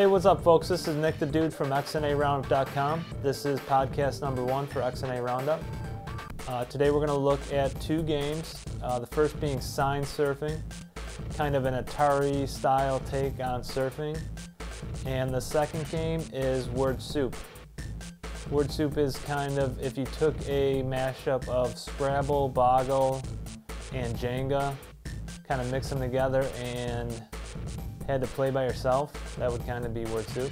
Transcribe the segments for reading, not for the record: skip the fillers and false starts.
Hey, what's up, folks? This is Nick the Dude from XNA This is podcast number 1 for XNA Roundup. Today we're going to look at 2 games. The first being Sign Surfing, kind of an Atari style take on surfing. And the second game is Word Soup. Word Soup is kind of if you took a mashup of Scrabble, Boggle, and Jenga, kind of mix them together and had to play by yourself. That would kind of be Word Soup.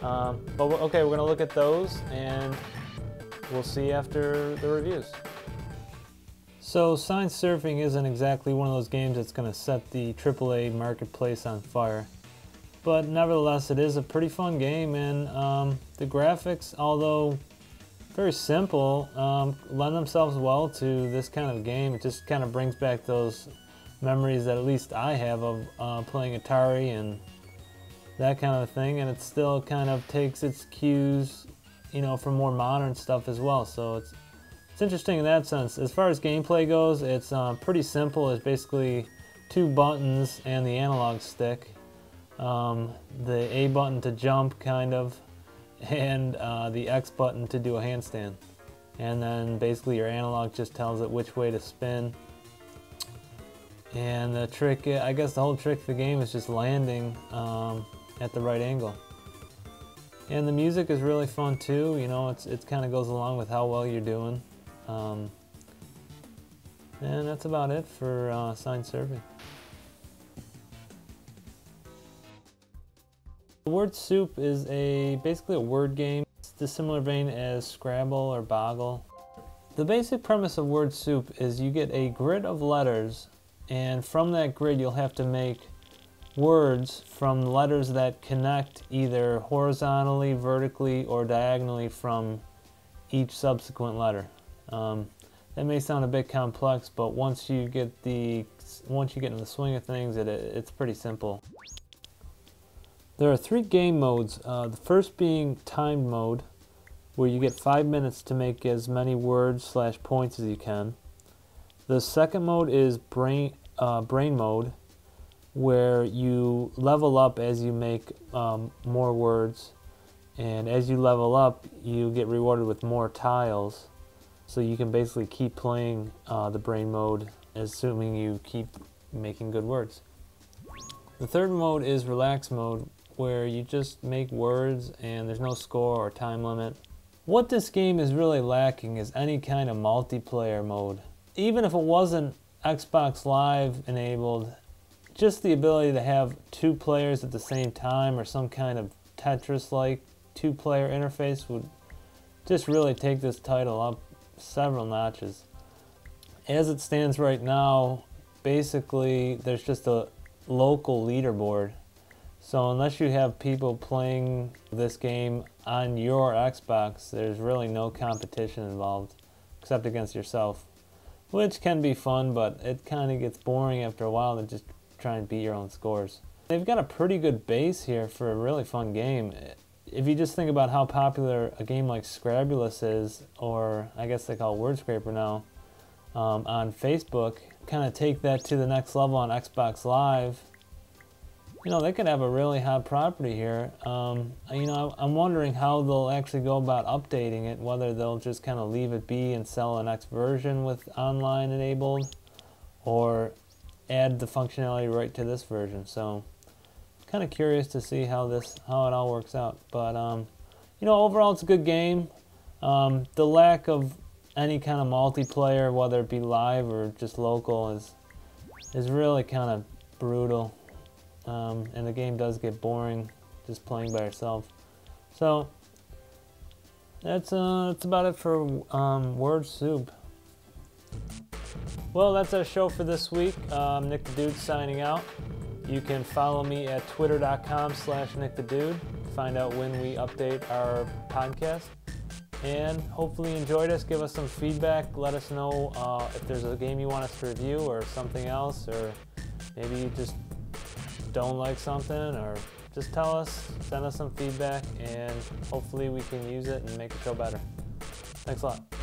Okay, we're going to look at those and we'll see after the reviews. So Sign Surfing isn't exactly one of those games that's going to set the AAA marketplace on fire. But nevertheless, it is a pretty fun game, and the graphics, although very simple, lend themselves well to this kind of game. It just kind of brings back those memories that at least I have of playing Atari and that kind of thing, and it still kind of takes its cues, you know, from more modern stuff as well. So it's interesting in that sense. As far as gameplay goes, it's pretty simple. It's basically 2 buttons and the analog stick. The A button to jump, kind of, and the X button to do a handstand. And then basically your analog just tells it which way to spin. And the trick, I guess the whole trick of the game is just landing at the right angle. And the music is really fun too. You know, it kind of goes along with how well you're doing. And that's about it for Sign Surfing. Word Soup is basically a word game. It's the similar vein as Scrabble or Boggle. The basic premise of Word Soup is you get a grid of letters, and from that grid you'll have to make words from letters that connect either horizontally, vertically, or diagonally from each subsequent letter. That may sound a bit complex, but once you get in the swing of things, it's pretty simple. There are 3 game modes, the first being timed mode, where you get 5 minutes to make as many words/points as you can. The second mode is brain mode, where you level up as you make more words, and as you level up you get rewarded with more tiles, so you can basically keep playing the brain mode, assuming you keep making good words. The third mode is relax mode, where you just make words and there's no score or time limit. What this game is really lacking is any kind of multiplayer mode. Even if it wasn't Xbox Live enabled, just the ability to have 2 players at the same time or some kind of Tetris-like 2-player interface would just really take this title up several notches. As it stands right now, basically there's just a local leaderboard. So unless you have people playing this game on your Xbox, there's really no competition involved, except against yourself, which can be fun, but it kind of gets boring after a while to just try and beat your own scores. They've got a pretty good base here for a really fun game. If you just think about how popular a game like Scrabulous is, or I guess they call it Word Scraper now, on Facebook, kind of take that to the next level on Xbox Live, you know, they could have a really hot property here. You know, I'm wondering how they'll actually go about updating it, whether they'll just kind of leave it be and sell a next version with online enabled, or add the functionality right to this version. So, kind of curious to see how it all works out. But you know, overall it's a good game. The lack of any kind of multiplayer, whether it be live or just local, is really kind of brutal. And the game does get boring just playing by yourself. So that's about it for Word Soup. Well, that's our show for this week. Nick the Dude signing out. You can follow me at twitter.com/NickTheDude to find out when we update our podcast. And hopefully you enjoyed us. Give us some feedback. Let us know if there's a game you want us to review or something else, or maybe you just don't like something, or just tell us, send us some feedback, and hopefully we can use it and make the show better. Thanks a lot.